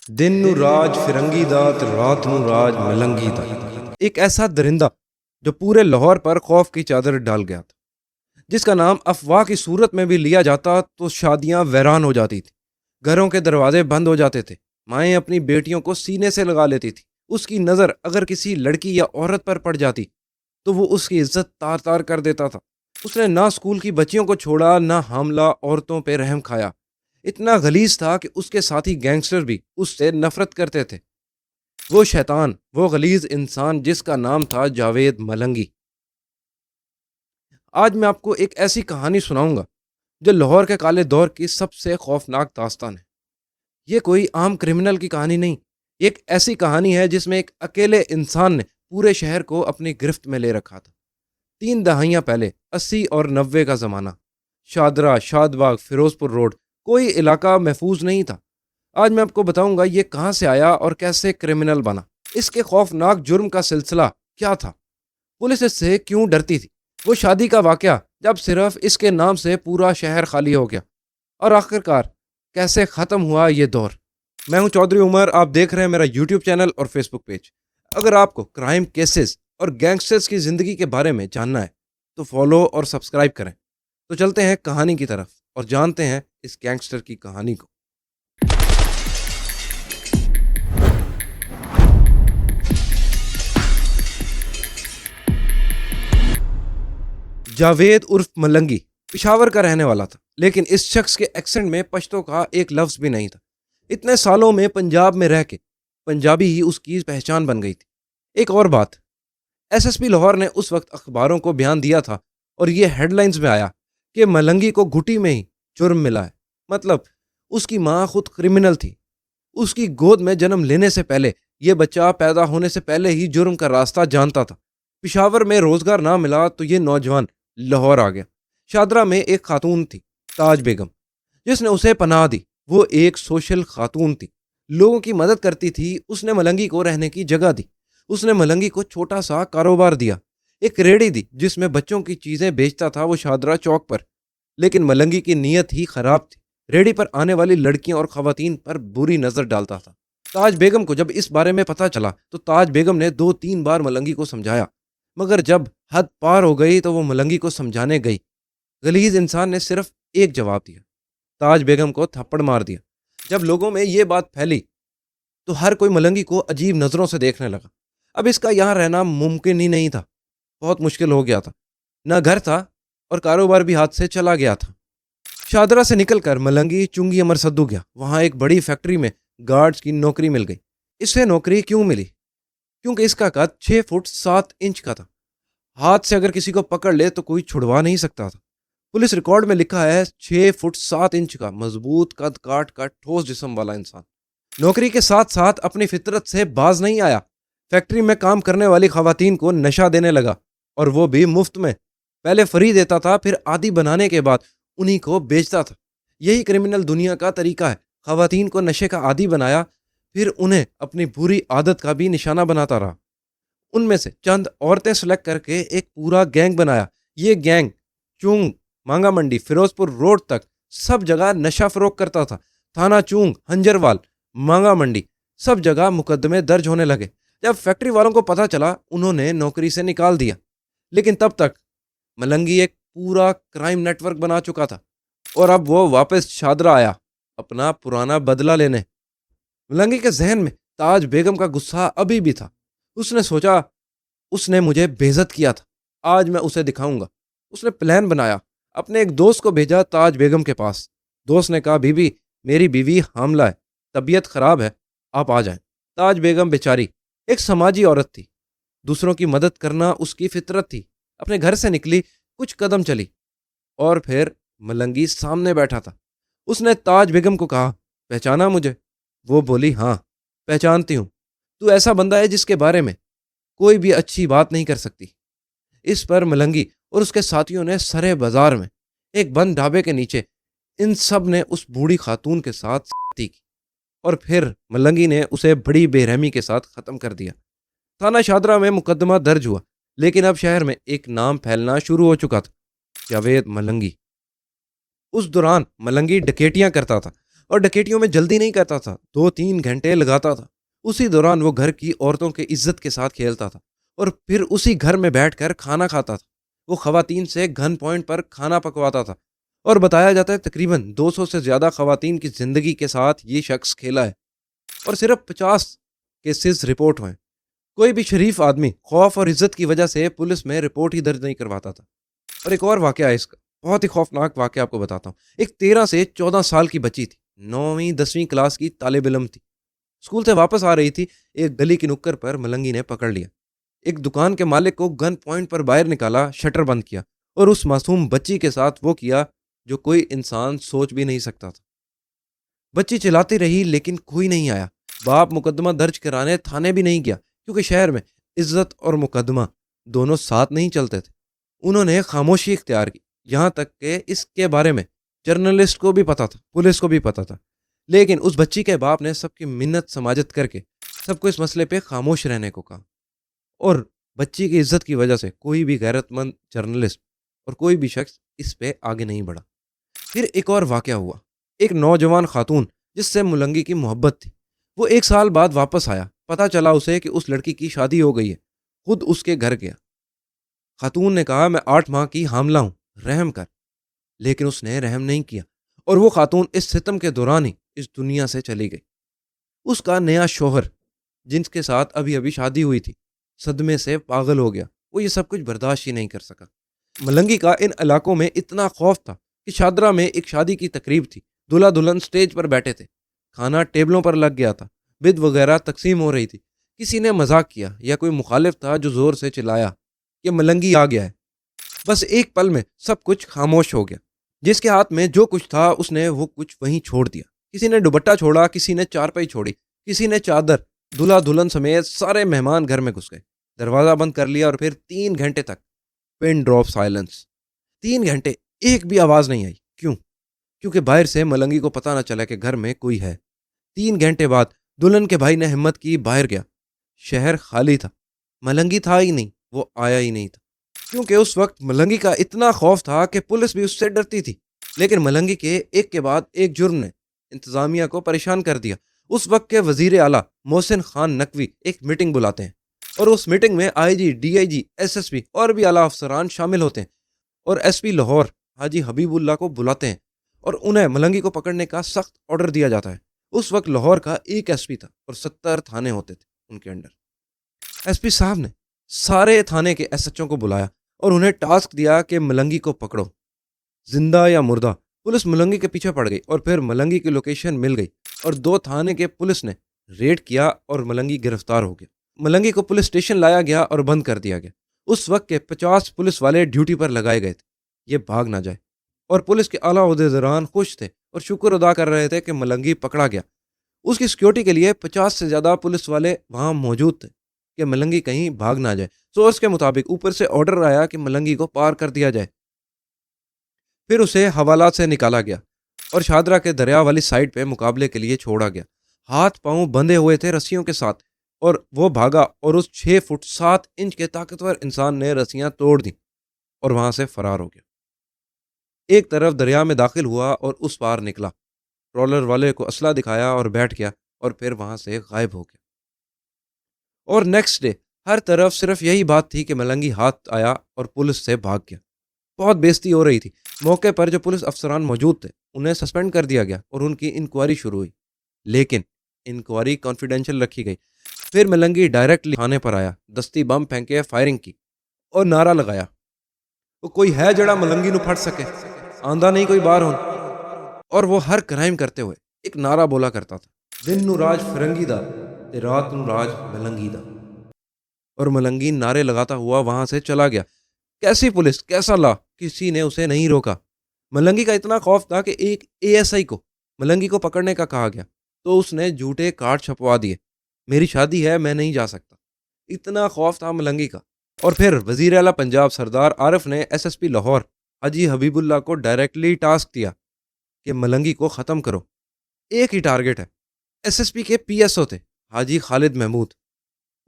دن نو راج فرنگی دا تے رات نو راج ملنگی دا۔ ایک ایسا درندہ جو پورے لاہور پر خوف کی چادر ڈال گیا تھا، جس کا نام افواہ کی صورت میں بھی لیا جاتا تو شادیاں ویران ہو جاتی تھی، گھروں کے دروازے بند ہو جاتے تھے، مائیں اپنی بیٹیوں کو سینے سے لگا لیتی تھی۔ اس کی نظر اگر کسی لڑکی یا عورت پر پڑ جاتی تو وہ اس کی عزت تار تار کر دیتا تھا۔ اس نے نہ اسکول کی بچیوں کو چھوڑا، نہ حاملہ عورتوں پہ رحم کھایا۔ اتنا غلیظ تھا کہ اس کے ساتھی گینگسٹر بھی اس سے نفرت کرتے تھے۔ وہ شیطان، وہ غلیظ انسان جس کا نام تھا جاوید ملنگی۔ آج میں آپ کو ایک ایسی کہانی سناؤں گا جو لاہور کے کالے دور کی سب سے خوفناک داستان ہے۔ یہ کوئی عام کرمنل کی کہانی نہیں، ایک ایسی کہانی ہے جس میں ایک اکیلے انسان نے پورے شہر کو اپنی گرفت میں لے رکھا تھا۔ 3 دہائیاں پہلے، 80 اور 90 کا زمانہ، شادرہ، شاد باغ، فیروز پور روڈ، کوئی علاقہ محفوظ نہیں تھا۔ آج میں آپ کو بتاؤں گا یہ کہاں سے آیا اور کیسے کرمنل بنا، اس کے خوفناک جرم کا سلسلہ کیا تھا، پولیس اس سے کیوں ڈرتی تھی، وہ شادی کا واقعہ جب صرف اس کے نام سے پورا شہر خالی ہو گیا، اور آخرکار کیسے ختم ہوا یہ دور۔ میں ہوں چودھری عمر، آپ دیکھ رہے ہیں میرا یوٹیوب چینل اور فیس بک پیج۔ اگر آپ کو کرائم کیسز اور گینگسٹرز کی زندگی کے بارے میں جاننا ہے تو فالو اور سبسکرائب کریں۔ تو چلتے ہیں کہانی کی طرف اور جانتے ہیں اس گینگسٹر کی کہانی کو۔ جاوید عرف ملنگی پشاور کا رہنے والا تھا، لیکن اس شخص کے ایکسنٹ میں پشتو کا ایک لفظ بھی نہیں تھا۔ اتنے سالوں میں پنجاب میں رہ کے پنجابی ہی اس کی پہچان بن گئی تھی۔ ایک اور بات، ایس ایس پی لاہور نے اس وقت اخباروں کو بیان دیا تھا اور یہ ہیڈ لائنز میں آیا کہ ملنگی کو گھٹی میں ہی جرم ملا ہے۔ مطلب اس کی ماں خود کرمنل تھی، اس کی گود میں جنم لینے سے پہلے یہ بچہ پیدا ہونے سے پہلے ہی جرم کا راستہ جانتا تھا۔ پشاور میں روزگار نہ ملا تو یہ نوجوان لاہور آ گیا۔ شادرہ میں ایک خاتون تھی، تاج بیگم، جس نے اسے پناہ دی۔ وہ ایک سوشل خاتون تھی، لوگوں کی مدد کرتی تھی۔ اس نے ملنگی کو رہنے کی جگہ دی، اس نے ملنگی کو چھوٹا سا کاروبار دیا، ایک ریڑھی دی جس میں بچوں کی چیزیں بیچتا تھا وہ شادرہ چوک پر۔ لیکن ملنگی کی نیت ہی خراب تھی، ریڑھی پر آنے والی لڑکیاں اور خواتین پر بری نظر ڈالتا تھا۔ تاج بیگم کو جب اس بارے میں پتہ چلا تو تاج بیگم نے 2-3 بار ملنگی کو سمجھایا، مگر جب حد پار ہو گئی تو وہ ملنگی کو سمجھانے گئی۔ غلیظ انسان نے صرف ایک جواب دیا، تاج بیگم کو تھپڑ مار دیا۔ جب لوگوں میں یہ بات پھیلی تو ہر کوئی ملنگی کو عجیب نظروں سے دیکھنے لگا۔ اب اس کا یہاں رہنا ممکن ہی نہیں تھا، بہت مشکل ہو گیا تھا، نہ گھر تھا اور کاروبار بھی ہاتھ سے چلا گیا تھا۔ شادرہ سے نکل کر ملنگی چنگی امر سدو گیا، وہاں ایک بڑی فیکٹری میں گارڈز کی نوکری مل گئی۔ اسے نوکری کیوں ملی؟ کیونکہ اس کا قد 6 فٹ 7 انچ کا تھا، ہاتھ سے اگر کسی کو پکڑ لے تو کوئی چھڑوا نہیں سکتا تھا۔ پولیس ریکارڈ میں لکھا ہے 6 فٹ 7 انچ کا مضبوط قد کاٹ کا ٹھوس جسم والا انسان۔ نوکری کے ساتھ ساتھ اپنی فطرت سے باز نہیں آیا، فیکٹری میں کام کرنے والی خواتین کو نشہ دینے لگا، اور وہ بھی مفت میں۔ پہلے فری دیتا تھا، پھر عادی بنانے کے بعد انہی کو بیچتا تھا۔ یہی کرمنل دنیا کا طریقہ ہے، خواتین کو نشے کا عادی بنایا، پھر انہیں اپنی بری عادت کا بھی نشانہ بناتا رہا۔ ان میں سے چند عورتیں سلیکٹ کر کے ایک پورا گینگ بنایا۔ یہ گینگ چونگ، مانگا منڈی، فیروز پور روڈ تک سب جگہ نشہ فروخت کرتا تھا۔ تھانہ چونگ، ہنجروال، مانگا منڈی، سب جگہ مقدمے درج ہونے لگے۔ جب فیکٹری والوں کو پتہ چلا انہوں نے نوکری سے نکال دیا، لیکن تب تک ملنگی ایک پورا کرائم نیٹ ورک بنا چکا تھا، اور اب وہ واپس شادرہ آیا اپنا پرانا بدلہ لینے۔ ملنگی کے ذہن میں تاج بیگم کا غصہ ابھی بھی تھا۔ اس نے سوچا اس نے مجھے بے عزت کیا تھا، آج میں اسے دکھاؤں گا۔ اس نے پلان بنایا، اپنے ایک دوست کو بھیجا تاج بیگم کے پاس۔ دوست نے کہا، بی بی میری بیوی حاملہ ہے، طبیعت خراب ہے، آپ آ جائیں۔ تاج بیگم بیچاری ایک سماجی عورت تھی، دوسروں کی مدد کرنا اس کی فطرت تھی۔ اپنے گھر سے نکلی، کچھ قدم چلی اور پھر ملنگی سامنے بیٹھا تھا۔ اس نے تاج بیگم کو کہا، پہچانا مجھے؟ وہ بولی، ہاں پہچانتی ہوں، تو ایسا بندہ ہے جس کے بارے میں کوئی بھی اچھی بات نہیں کر سکتی۔ اس پر ملنگی اور اس کے ساتھیوں نے سرے بازار میں ایک بند ڈھابے کے نیچے ان سب نے اس بوڑھی خاتون کے ساتھ سختی کی، اور پھر ملنگی نے اسے بڑی بے رحمی کے ساتھ ختم کر دیا۔ تھانہ شادرہ میں مقدمہ درج ہوا، لیکن اب شہر میں ایک نام پھیلنا شروع ہو چکا تھا، جاوید ملنگی۔ اس دوران ملنگی ڈکیٹیاں کرتا تھا، اور ڈکیتیوں میں جلدی نہیں کرتا تھا، 2-3 گھنٹے لگاتا تھا۔ اسی دوران وہ گھر کی عورتوں کے عزت کے ساتھ کھیلتا تھا اور پھر اسی گھر میں بیٹھ کر کھانا کھاتا تھا۔ وہ خواتین سے گن پوائنٹ پر کھانا پکواتا تھا اور بتایا جاتا ہے تقریباً 200 سے زیادہ خواتین کی زندگی کے ساتھ یہ شخص کھیلا ہے اور صرف 50 کیسز رپورٹ ہوئے۔ کوئی بھی شریف آدمی خوف اور عزت کی وجہ سے پولیس میں رپورٹ ہی درج نہیں کرواتا تھا۔ اور ایک اور واقعہ ہے اس کا، بہت ہی خوفناک واقعہ آپ کو بتاتا ہوں۔ ایک 13 سے 14 سال کی بچی تھی، 9ویں 10ویں کلاس کی طالب علم تھی۔ اسکول سے واپس آ رہی تھی، ایک گلی کی نکڑ پر ملنگی نے پکڑ لیا۔ ایک دکان کے مالک کو گن پوائنٹ پر باہر نکالا، شٹر بند کیا اور اس معصوم بچی کے ساتھ وہ کیا جو کوئی انسان سوچ بھی نہیں سکتا تھا۔ بچی چلاتی رہی لیکن کوئی نہیں آیا۔ باپ مقدمہ درج کرانے تھانے بھی نہیں گیا کیونکہ شہر میں عزت اور مقدمہ دونوں ساتھ نہیں چلتے تھے۔ انہوں نے خاموشی اختیار کی، یہاں تک کہ اس کے بارے میں جرنلسٹ کو بھی پتا تھا، پولیس کو بھی پتا تھا، لیکن اس بچی کے باپ نے سب کی منت سماجت کر کے سب کو اس مسئلے پہ خاموش رہنے کو کہا۔ اور بچی کی عزت کی وجہ سے کوئی بھی غیرت مند جرنلسٹ اور کوئی بھی شخص اس پہ آگے نہیں بڑھا۔ پھر ایک اور واقعہ ہوا۔ ایک نوجوان خاتون جس سے ملنگی کی محبت تھی، وہ 1 سال بعد واپس آیا۔ پتا چلا اسے کہ اس لڑکی کی شادی ہو گئی ہے۔ خود اس کے گھر گیا۔ خاتون نے کہا میں 8 ماہ کی حاملہ ہوں، رحم کر، لیکن اس نے رحم نہیں کیا اور وہ خاتون اس ستم کے دوران ہی اس دنیا سے چلی گئی۔ اس کا نیا شوہر جن کے ساتھ ابھی ابھی شادی ہوئی تھی صدمے سے پاگل ہو گیا، وہ یہ سب کچھ برداشت ہی نہیں کر سکا۔ ملنگی کا ان علاقوں میں اتنا خوف تھا کہ شادرہ میں ایک شادی کی تقریب تھی، دلہا دلہن سٹیج پر بیٹھے تھے، کھانا ٹیبلوں پر لگ گیا تھا، بید وغیرہ تقسیم ہو رہی تھی۔ کسی نے مذاق کیا یا کوئی مخالف تھا جو زور سے چلایا کہ ملنگی آ گیا ہے۔ بس ایک پل میں سب کچھ خاموش ہو گیا۔ جس کے ہاتھ میں جو کچھ تھا اس نے وہ کچھ وہیں چھوڑ دیا۔ کسی نے دوپٹہ چھوڑا، کسی نے چارپائی چھوڑی، کسی نے چادر۔ دلہا دلہن سمیت سارے مہمان گھر میں گھس گئے، دروازہ بند کر لیا اور پھر 3 گھنٹے تک پن ڈراپ سائلنس۔ 3 گھنٹے ایک بھی آواز نہیں آئی۔ کیوں؟ کیونکہ باہر سے ملنگی کو پتہ نہ چلا کہ گھر میں کوئی ہے۔ 3 گھنٹے بعد دلہن کے بھائی نے ہمت کی، باہر گیا۔ شہر خالی تھا، ملنگی تھا ہی نہیں، وہ آیا ہی نہیں تھا۔ کیونکہ اس وقت ملنگی کا اتنا خوف تھا کہ پولیس بھی اس سے ڈرتی تھی۔ لیکن ملنگی کے ایک کے بعد ایک جرم نے انتظامیہ کو پریشان کر دیا۔ اس وقت کے وزیر اعلیٰ محسن خان نقوی ایک میٹنگ بلاتے ہیں اور اس میٹنگ میں I G, D I G, S S P اور بھی اعلیٰ افسران شامل ہوتے ہیں اور ایس پی لاہور حاجی حبیب اللہ کو بلاتے ہیں اور انہیں ملنگی کو پکڑنے کا سخت آرڈر دیا جاتا ہے۔ اس وقت لاہور کا ایک ایس پی تھا اور 70 تھانے ہوتے تھے ان کے انڈر۔ ایس پی صاحب نے سارے تھانے کے ایس ایچ او کو بلایا اور انہیں ٹاسک دیا کہ ملنگی کو پکڑو، زندہ یا مردہ۔ پولیس ملنگی کے پیچھے پڑ گئی اور پھر ملنگی کی لوکیشن مل گئی اور 2 تھانے کے پولیس نے ریڈ کیا اور ملنگی گرفتار ہو گیا۔ ملنگی کو پولیس اسٹیشن لایا گیا اور بند کر دیا گیا۔ اس وقت کے 50 پولیس والے ڈیوٹی پر لگائے گئے تھے، یہ بھاگ نہ جائے، اور پولیس کے اعلیٰ عہدیداران خوش تھے اور شکر ادا کر رہے تھے کہ ملنگی پکڑا گیا۔ اس کی سیکیورٹی کے لیے 50 سے زیادہ پولیس والے وہاں موجود تھے کہ ملنگی کہیں بھاگ نہ جائے۔ سورس کے مطابق اوپر سے آرڈر آیا کہ ملنگی کو پار کر دیا جائے۔ پھر اسے حوالات سے نکالا گیا اور شادرہ کے دریا والی سائڈ پہ مقابلے کے لیے چھوڑا گیا۔ ہاتھ پاؤں بندھے ہوئے تھے رسیوں کے ساتھ اور وہ بھاگا اور اس 6 فٹ 7 انچ کے طاقتور انسان نے رسیاں توڑ دیں اور وہاں سے فرار ہو گیا۔ ایک طرف دریا میں داخل ہوا اور اس پار نکلا، رولر والے کو اسلحہ دکھایا اور بیٹھ گیا اور پھر وہاں سے غائب ہو گیا۔ اور نیکسٹ ڈے ہر طرف صرف یہی بات تھی کہ ملنگی ہاتھ آیا اور پولیس سے بھاگ گیا۔ بہت بےزتی ہو رہی تھی۔ موقع پر جو پولیس افسران موجود تھے انہیں سسپینڈ کر دیا گیا اور ان کی انکوائری شروع ہوئی، لیکن انکوائری کانفیڈینشیل رکھی گئی۔ پھر ملنگی ڈائریکٹلی تھانے پر آیا، دستی بم پھینکے، فائرنگ کی اور نعرہ لگایا، وہ کوئی ہے جڑا ملنگی نو پھڑ سکے، آندہ نہیں کوئی باہر ہون۔ اور وہ ہر کرائم کرتے ہوئے ایک نعرہ بولا کرتا تھا، دن نو راج فرنگی دا تے رات نو راج ملنگی دا۔ اور ملنگی نعرے لگاتا ہوا وہاں سے چلا گیا۔ کیسی پولیس، کیسا لا، کسی نے اسے نہیں روکا۔ ملنگی کا اتنا خوف تھا کہ ایک اے ایس آئی کو ملنگی کو پکڑنے کا کہا گیا تو اس نے جھوٹے کارڈ چھپوا دیے، میری شادی ہے، میں نہیں جا سکتا۔ اتنا خوف تھا ملنگی کا۔ اور پھر وزیر اعلیٰ پنجاب سردار عارف نے ایس ایس پی لاہور حاجی حبیب اللہ کو ڈائریکٹلی ٹاسک دیا کہ ملنگی کو ختم کرو۔ ایک ہی ٹارگٹ ہے۔ ایس ایس پی کے پی ایس او تھے حاجی خالد محمود۔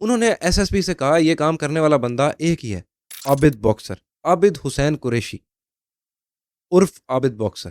انہوں نے ایس ایس پی سے کہا یہ کام کرنے والا بندہ ایک ہی ہے، عابد باکسر، عابد حسین قریشی عرف عابد باکسر۔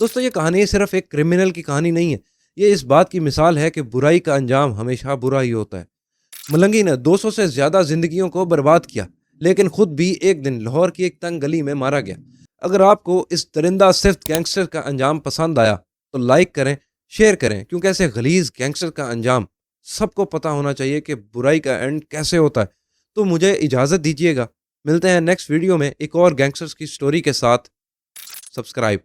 دوستو یہ کہانی صرف ایک کرمنل کی کہانی نہیں ہے، یہ اس بات کی مثال ہے کہ برائی کا انجام ہمیشہ برا ہی ہوتا ہے۔ ملنگی نے 200 سے زیادہ زندگیوں کو برباد کیا، لیکن خود بھی ایک دن لاہور کی ایک تنگ گلی میں مارا گیا۔ اگر آپ کو اس درندہ صفت گینگسٹر کا انجام پسند آیا تو لائک کریں، شیئر کریں، کیونکہ ایسے غلیظ گینگسٹر کا انجام سب کو پتہ ہونا چاہیے کہ برائی کا اینڈ کیسے ہوتا ہے۔ تو مجھے اجازت دیجیے گا، ملتے ہیں نیکسٹ ویڈیو میں ایک اور گینگسٹرز کی سٹوری کے ساتھ۔ سبسکرائب